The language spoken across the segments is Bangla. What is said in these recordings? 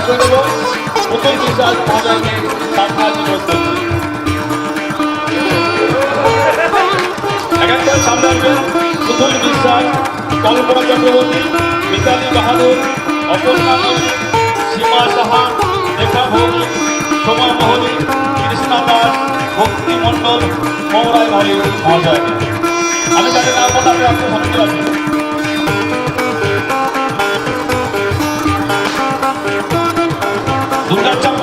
করে দেবো পুতুল বিশ্বাস মহোদয়কে তার সাহায্য করতে এখানকার সামনে আসবেন পুতুল বিশ্বাস, কল্পনা চক্রবর্তী, মিতালি বাহাদুর, অপর্ণা মল্লিক, সীমা সাহা, রেখা ভৌমিক, সোমা মোহনী, কৃষ্ণা দাস, ভক্তি মণ্ডল, মৌরায় মহোদয়কে আমি তাদের নাম কথা আপনার সামনে রাখবেন। দুর্গাচাপ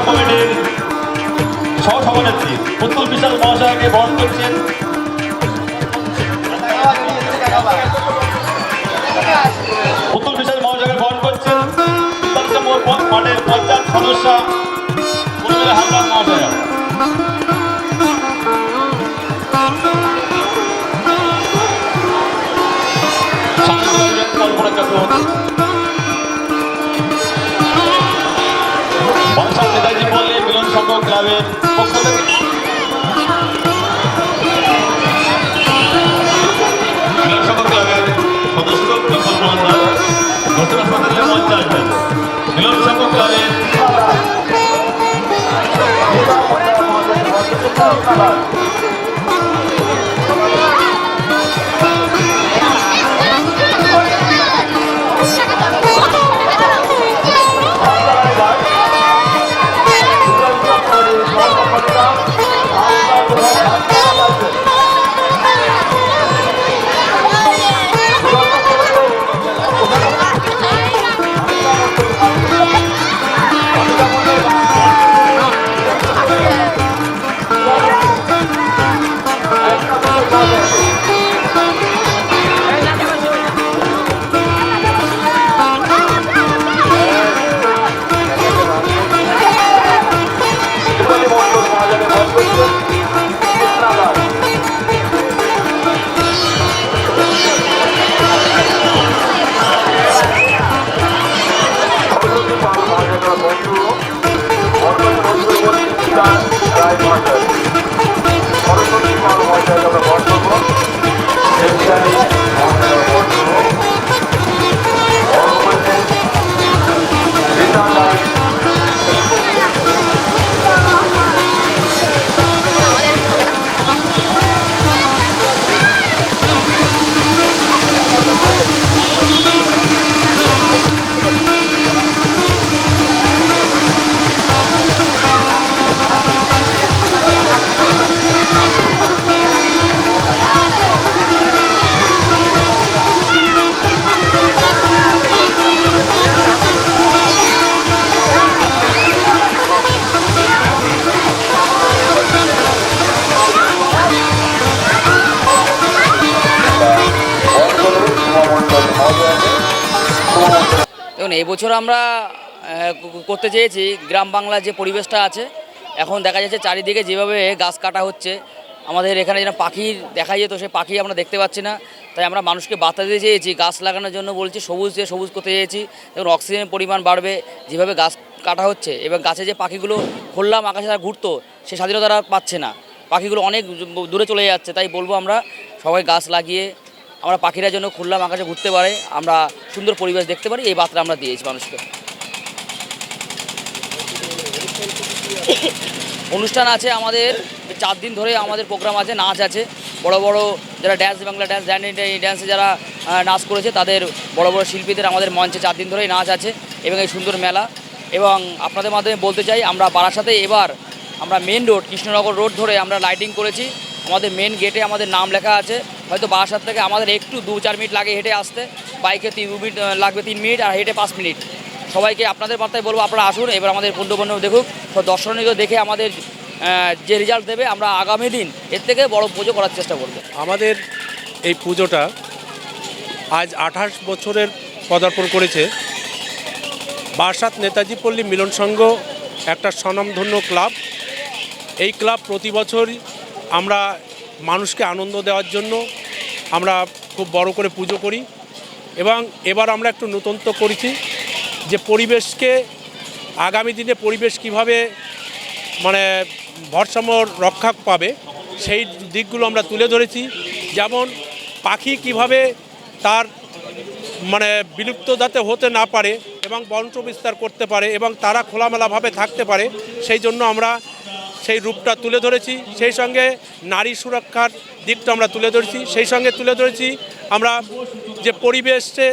কমিটির সহসভানেত্রী পুতুল বিশ্বাস মহাশয়কে বরণ করছেন। পুতুল বিশ্বাস মহাশয়কে বরণ করছেন মাঠের পঞ্চায়েত সদস্য পুরুলিয়া হামলার মহাশয়। কল্পনা চক্রবর্তী বাদশাহ নেতাজি পল্লী মিলন সংঘ ক্লাবের পক্ষ থেকে মিলন সংঘ ক্লাবের সদস্য ঘোষণা হাসপাতালের মঞ্চে আসবেন। মিলন সংঘ ক্লাবের দেখুন এই বছর আমরা করতে চেয়েছি গ্রাম বাংলার যে পরিবেশটা আছে এখন দেখা যাচ্ছে চারিদিকে যেভাবে গাছ কাটা হচ্ছে আমাদের এখানে যেন পাখির দেখা যেত সেই পাখি আমরা দেখতে পাচ্ছি না। তাই আমরা মানুষকে বার্তা দিতে চেয়েছি গাছ লাগানোর জন্য বলছি সবুজ করতে চেয়েছি। এবং অক্সিজেনের পরিমাণ বাড়বে যেভাবে গাছ কাটা হচ্ছে এবং গাছে যে পাখিগুলো খোলা আকাশে তারা ঘুরতো সে স্বাধীনতা তারা পাচ্ছে না, পাখিগুলো অনেক দূরে চলে যাচ্ছে। তাই বলবো আমরা সবাই গাছ লাগিয়ে আমরা পাখিরা যেন খোলা আকাশে ঘুরতে পারে, আমরা সুন্দর পরিবেশ দেখতে পারি, এই বার্তা আমরা দিয়েছি মানুষকে। অনুষ্ঠান আছে আমাদের 4 দিন ধরে আমাদের প্রোগ্রাম আছে, নাচ আছে, বড় বড় যারা ড্যান্স বাংলা ড্যান্সে যারা নাচ করেছে তাদের বড় বড় শিল্পীদের আমাদের মঞ্চে 4 দিন ধরেই নাচ আছে এবং এই সুন্দর মেলা। এবং আপনাদের মাধ্যমে বলতে চাই আমরা বারাসাতে এবার আমরা মেন রোড কৃষ্ণনগর রোড ধরে আমরা লাইটিং করেছি। আমাদের মেন গেটে আমাদের নাম লেখা আছে। হয়তো বারাসাত থেকে আমাদের একটু 2-4 মিনিট লাগে হেঁটে আসতে, বাইকে 2 মিনিট লাগবে 3 মিনিট আর হেঁটে 5 মিনিট। সবাইকে আপনাদের বার্তায় বলবো আপনারা আসুন, এবার আমাদের পুণ্যবন্ধব দেখুক, দর্শনীয় দেখে আমাদের যে রেজাল্ট দেবে আমরা আগামী দিন এর থেকে বড় পুজো করার চেষ্টা করব। আমাদের এই পুজোটা আজ 28 বছরের পদার্পণ করেছে। বারাসাত নেতাজি পল্লী মিলন সংঘ একটা স্বনামধন্য ক্লাব। এই ক্লাব প্রতি বছরই আমরা মানুষকে আনন্দ দেওয়ার জন্য আমরা খুব বড় করে পুজো করি এবং এবার আমরা একটু নতুনত্ব করেছি যে পরিবেশকে আগামী দিনে পরিবেশ কিভাবে মানে ভারসাম্য রক্ষা পাবে সেই দিকগুলো আমরা তুলে ধরেছি। যেমন পাখি কিভাবে তার মানে বিলুপ্ত যাতে হতে না পারে এবং বংশ বিস্তার করতে পারে এবং তারা খোলামেলাভাবে থাকতে পারে, সেই জন্য আমরা সেই রূপটা তুলে ধরেছি। সেই সঙ্গে নারী সুরক্ষার দিকটা আমরা তুলে ধরেছি। সেই সঙ্গে তুলে ধরেছি আমরা যে পরিবেশে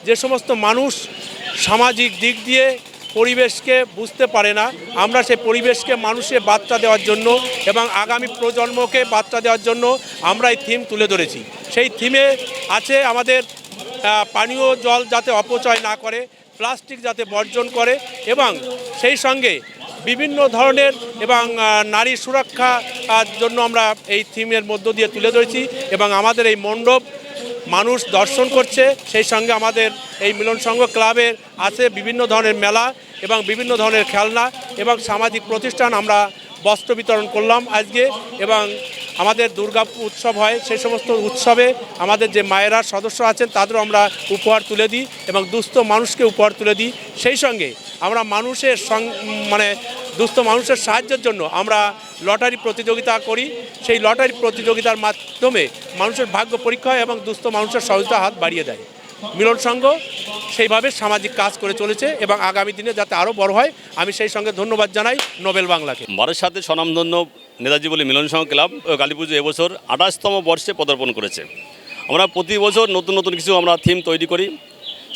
যে সমস্ত মানুষ সামাজিক দিক দিয়ে পরিবেশকে বুঝতে পারে না, আমরা সেই পরিবেশকে মানুষে বার্তা দেওয়ার জন্য এবং আগামী প্রজন্মকে বার্তা দেওয়ার জন্য আমরা এই থিম তুলে ধরেছি। সেই থিমে আছে আমাদের পানীয় জল যাতে অপচয় না করে, প্লাস্টিক যাতে বর্জন করে এবং সেই সঙ্গে বিভিন্ন ধরনের এবং নারী সুরক্ষা জন্য আমরা এই থিমের মধ্য দিয়ে তুলে ধরেছি এবং আমাদের এই মণ্ডপ মানুষ দর্শন করছে। সেই সঙ্গে আমাদের এই মিলন সংঘ ক্লাবের আছে বিভিন্ন ধরনের মেলা এবং বিভিন্ন ধরনের খেলনা এবং সামাজিক প্রতিষ্ঠান। আমরা বস্ত্র বিতরণ করলাম আজকে এবং আমাদের দুর্গা উৎসব হয়, সেই সমস্ত উৎসবে আমাদের যে মায়েরা সদস্য আছেন তাদেরও আমরা উপহার তুলে দিই এবং দুস্থ মানুষকে উপহার তুলে দিই। সেই সঙ্গে আমরা মানুষের দুস্থ মানুষের সাহায্যের জন্য আমরা লটারি প্রতিযোগিতা করি। সেই লটারি প্রতিযোগিতার মাধ্যমে মানুষের ভাগ্য পরীক্ষা হয় এবং দুস্থ মানুষের সহযোগিতা হাত বাড়িয়ে দেয়। মিলন সংঘ সেইভাবে সামাজিক কাজ করে চলেছে এবং আগামী দিনে যাতে আরও বড় হয় আমি সেই সঙ্গে ধন্যবাদ জানাই নোবেল বাংলাকে। ভারতের সাথে স্বনামধন্য নেতাজি পল্লী মিলন সংঘ ক্লাব কালী পুজো এবছর 28তম বর্ষে পদার্পণ করেছে। আমরা প্রতি বছর নতুন নতুন কিছু আমরা থিম তৈরি করি,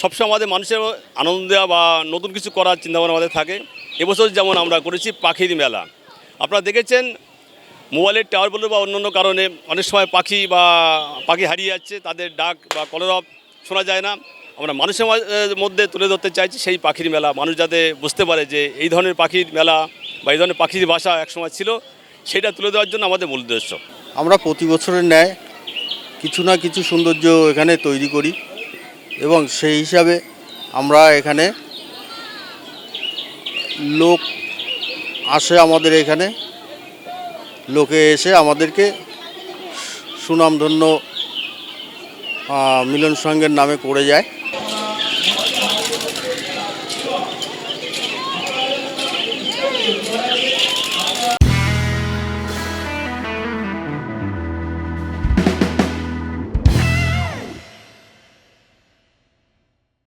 সবসময় আমাদের মানুষের আনন্দ দেওয়া বা নতুন কিছু করার চিন্তাভাবনা আমাদের থাকে। এবছর যেমন আমরা করেছি পাখির মেলা। আপনারা দেখেছেন মোবাইলের টাওয়ার বলে বা অন্যান্য কারণে অনেক সময় পাখি হারিয়ে যাচ্ছে, তাদের ডাক বা কলরব শোনা যায় না। আমরা মানুষের মধ্যে তুলে ধরতে চাইছি সেই পাখির মেলা, মানুষ যাতে বুঝতে পারে যে এই ধরনের পাখির মেলা বা এই ধরনের পাখির ভাষা একসময় ছিল, সেটা তুলে দেওয়ার জন্য আমাদের মূল উদ্দেশ্য। আমরা প্রতি বছরের ন্যায় কিছু না কিছু সৌন্দর্য এখানে তৈরি করি এবং সেই হিসাবে আমরা এখানে লোক আসে, আমাদের এখানে লোকে এসে আমাদেরকে সুনামধন্য মিলন সংঘের নামে করে যায়।